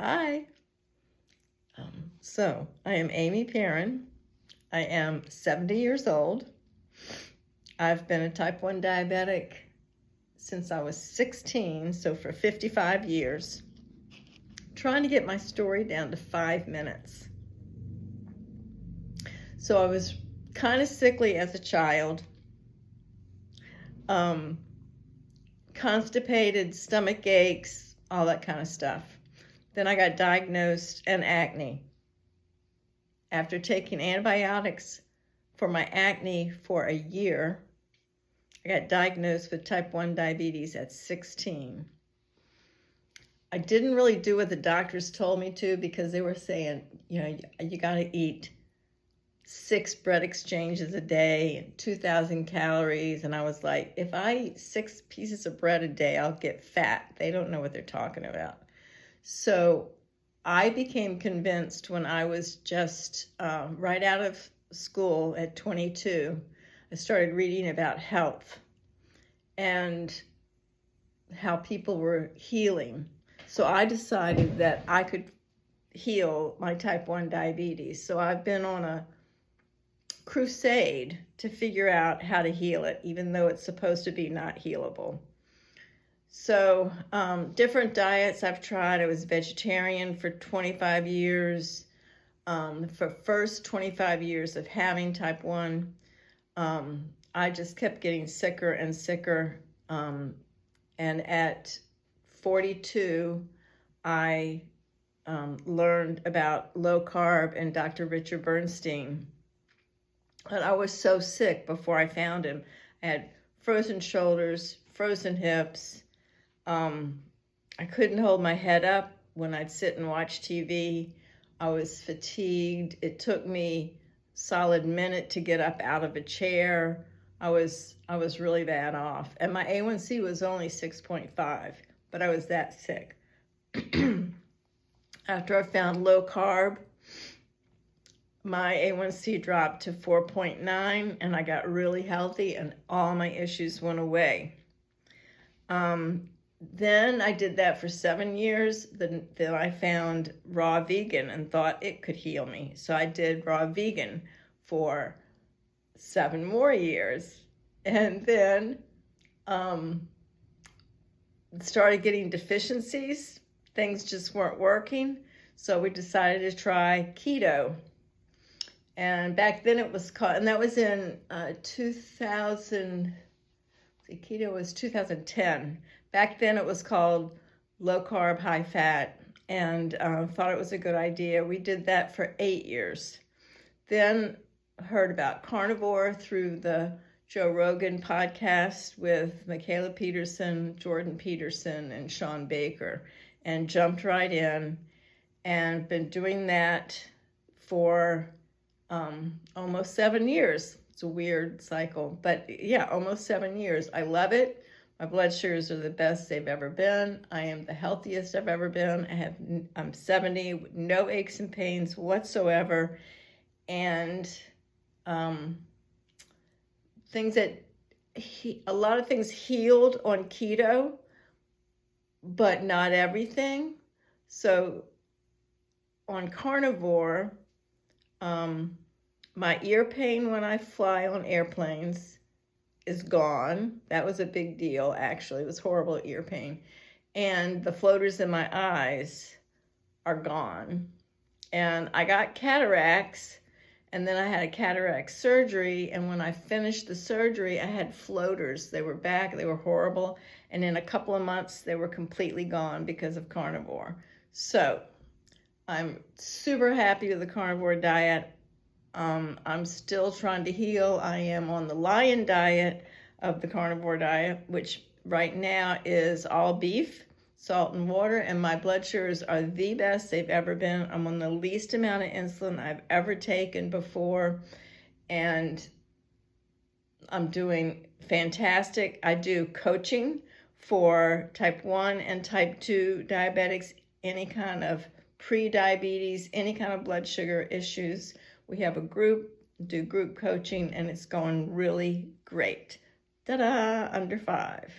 Hi. I am Amy Perrin. I am 70 years old. I've been a type 1 diabetic since I was 16, so for 55 years. Trying to get my story down to 5 minutes. So I was kind of sickly as a child, constipated, stomach aches, all that kind of stuff. Then I got diagnosed with acne. After taking antibiotics for my acne for a year, I got diagnosed with type 1 diabetes at 16. I didn't really do what the doctors told me to because they were saying, you got to eat 6 bread exchanges a day and 2,000 calories. And I was like, if I eat 6 pieces of bread a day, I'll get fat. They don't know what they're talking about. So I became convinced when I was just right out of school at 22. I started reading about health and how people were healing. So I decided that I could heal my type 1 diabetes. So I've been on a crusade to figure out how to heal it, even though it's supposed to be not healable. So different diets I've tried. I was vegetarian for 25 years. For first 25 years of having type 1, I just kept getting sicker and sicker. And at 42, I learned about low carb and Dr. Richard Bernstein. And I was so sick before I found him. I had frozen shoulders, frozen hips. I couldn't hold my head up when I'd sit and watch TV. I was fatigued. It took me a solid minute to get up out of a chair. I was really bad off. And my A1C was only 6.5, but I was that sick. After I found low carb, my A1C dropped to 4.9 and I got really healthy and all my issues went away. Then I did that for 7 years. Then I found raw vegan and thought it could heal me. So I did raw vegan for 7 more years. And then started getting deficiencies. Things just weren't working. So we decided to try keto. And back then it was called, and that was in 2000, keto was 2010. Back then it was called low carb, high fat, and thought it was a good idea. We did that for 8 years. Then heard about carnivore through the Joe Rogan podcast with Michaela Peterson, Jordan Peterson, and Sean Baker, and jumped right in and been doing that for almost 7 years. It's a weird cycle, but yeah, almost 7 years. I love it. My blood sugars are the best they've ever been. I am the healthiest I've ever been. I'm 70 with no aches and pains whatsoever. And a lot of things healed on keto, but not everything. So on carnivore, my ear pain when I fly on airplanes is gone. That was a big deal, actually. It was horrible ear pain. And the floaters in my eyes are gone. And I got cataracts, and then I had a cataract surgery, and when I finished the surgery, I had floaters. They were back, they were horrible, and in a couple of months, they were completely gone because of carnivore. So I'm super happy with the carnivore diet. I'm still trying to heal. I am on the lion diet of the carnivore diet, which right now is all beef, salt and water, and my blood sugars are the best they've ever been. I'm on the least amount of insulin I've ever taken before, and I'm doing fantastic. I do coaching for type 1 and type 2 diabetics, any kind of pre-diabetes, any kind of blood sugar issues. We have a group, do group coaching, and it's going really great. Ta-da, under 5.